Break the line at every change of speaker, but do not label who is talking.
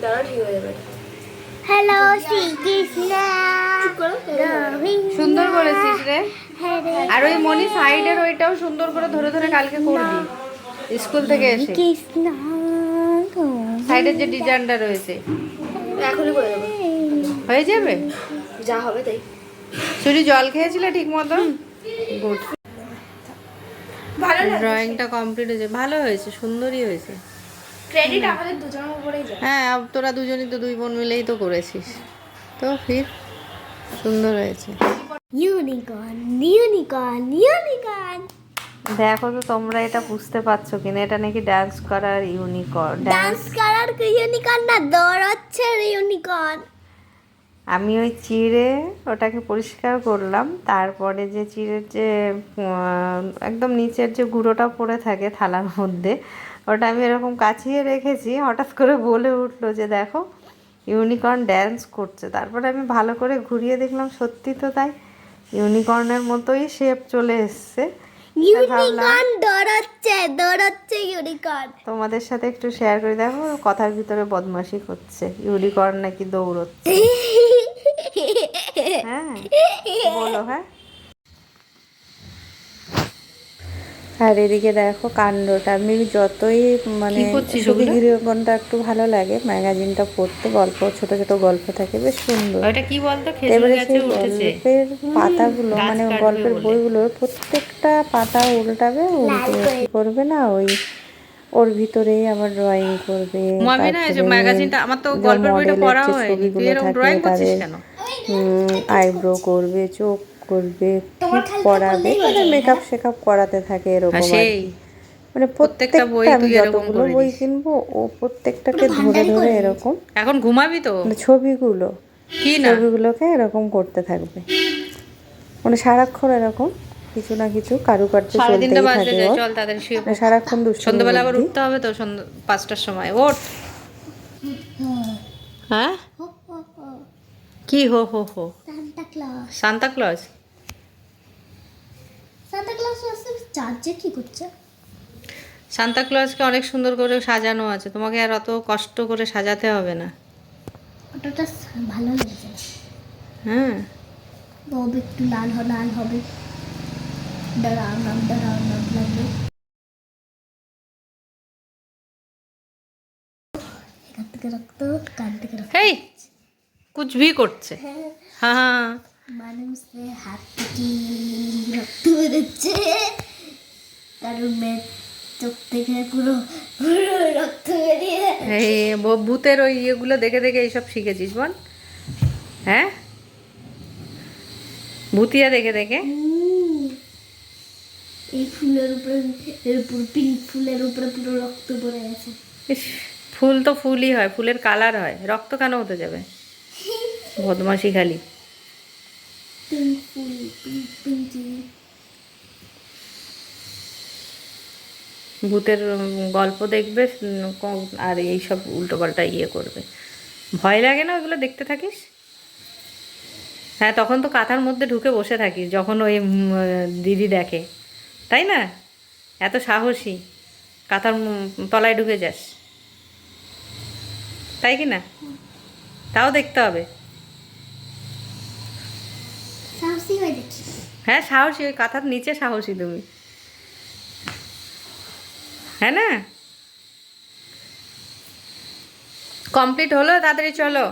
দাঁড়া ঠিক হয়ে যাবে।
হ্যালো শ্রীকৃষ্ণ,
সুন্দর করেছিস রে। আর ওই মনি সাইডের ওইটাও সুন্দর করে ধরে ধরে কালকে করবি স্কুল থেকে এসে।
কৃষ্ণ
সাইডের যে ডিজাইনটা রয়েছে
এখনই করে দেবো,
হয়ে যাবে।
যা হবে তাই।
শুধু জল খেয়েছিলে ঠিক মতো? গুড।
ভালো লাগে।
ড্রয়িংটা কমপ্লিট হয়েছে, ভালো হয়েছে, সুন্দরই হয়েছে।
ক্রেডিট আমাদের দুজনের উপরেই যায়।
হ্যাঁ তোরা দুজনই তো দুই বোন মিলেই তো করেছিস, তো ফির সুন্দর হয়েছে।
Unicorn unicorn unicorn.
দেখো তো তোমরা এটা বুঝতে পারছো কিনা, এটা নাকি ডান্স করার ইউনিকর্ন।
ডান্স করার ইউনিকর্ন না, দৌড়াচ্ছে ইউনিকর্ন।
আমি ওই চিড়ে ওটাকে পরিষ্কার করলাম, তারপরে যে চিড়ের যে একদম নিচের যে গুঁড়োটা পড়ে থাকে থালার মধ্যে, ওটা আমি এরকম কাছিয়ে রেখেছি। হঠাৎ করে বলে উঠলো যে দেখো ইউনিকর্ন ড্যান্স করছে। তারপরে আমি ভালো করে ঘুরিয়ে দেখলাম, সত্যি তো তাই, ইউনিকর্নের মতোই শেপ চলে এসছে।
ইউনিকর্ন দৌড়াচ্ছে দৌড়াচ্ছে ইউনিকর্ন।
তোমাদের সাথে একটু শেয়ার করে দেখো, কথার ভিতরে বদমাশি করছে, ইউনিকর্ন নাকি দৌড়চ্ছে। হ্যাঁ বলো। হ্যাঁ, আর এদিকে দেখো কাণ্ডটা। আমি যতই মানে সুখী গৃহকোণটা একটু ভালো লাগে, ম্যাগাজিনটা পড়তে, গল্প ছোট ছোট গল্প থাকে বেশ সুন্দর। এবারে সেই গল্পের পাতাগুলো মানে গল্পের বইগুলোর প্রত্যেকটা পাতা উল্টাবে, উল্টে কি করবে না ওই ওর ভিতরেই আবার ড্রয়িং করবে। ম্যাগাজিনটা আমার তো গল্পের বইটা পড়া হয়, ছবিগুলো থাকে তাদের আইব্রো করবে, চোখ করবে, টিপ পরাবে, মানে মেকআপ শেকআপ করাতে থাকে এরকম আর কি। মানে প্রত্যেকটা বই, আমি যতগুলো বই কিনবো ও প্রত্যেকটাকে ধরে ধরে এরকম, এখন ঘুমাবি তো, ছবিগুলোকে এরকম করতে থাকবে, মানে সারাক্ষণ এরকম কিছু না কিছু কারুকার্য চলতেই থাকে। চল তাদের শুয়ে সারাক্ষণ দুষ্টুমি। সন্ধ্যাবেলা আবার উঠতে হবে তো, 5টার সময় ওঠ। হ্যাঁ কি হো হো হো?
Santa Claus.
Santa Claus?
Santa Claus চার্জে কি করছে?
সান্তা ক্লজকে অনেক সুন্দর করে সাজানো আছে, তোমাকে আর অত কষ্ট করে সাজাতে হবে না।
ওটা ভালো লাগছে।
হ্যাঁ
তবে একটু লাল লাল হবে, দাঁড়াও লাগবে। এখান থেকে রক্ত, কান থেকে রক্ত।
হেই কুছ ভি করছে। হ্যাঁ
মানুষের হাত থেকে রক্ত বেরোচ্ছে, কারণ মেয়ের চোখ থেকে পুরো পুরো রক্ত বেরিয়ে।
এই ভূতের ওই ইয়েগুলো দেখে দেখে এইসব শিখেছিস বল? হ্যাঁ ভূতিয়া দেখে দেখে।
এই ফুলের উপরে, এর উপর পিঙ্ক ফুলের উপরে পুরো রক্ত পড়ে গেছে।
ইস, ফুল তো ফুলই হয়, ফুলের কালার হয়, রক্ত কেন হতে যাবে? বদমাশি খালি।
পিঙ্ক ফুল, পিঙ্ক।
ভূতের গল্প দেখবে আর এইসব উল্টোপাল্টা ইয়ে করবে, ভয় লাগে না ওইগুলো দেখতে থাকিস? হ্যাঁ তখন তো কাঁথার মধ্যে ঢুকে বসে থাকিস যখন ওই দিদি দেখে, তাই না? এত সাহসী, কাঁথার তলায় ঢুকে যাস, তাই কি না? তাও দেখতে হবে।
সাহসী হয়ে দেখি।
হ্যাঁ সাহসী, ওই কাঁথার নিচে সাহসী তুমি, হ্যাঁ না? কমপ্লিট হলো, তাড়াতাড়ি চলো।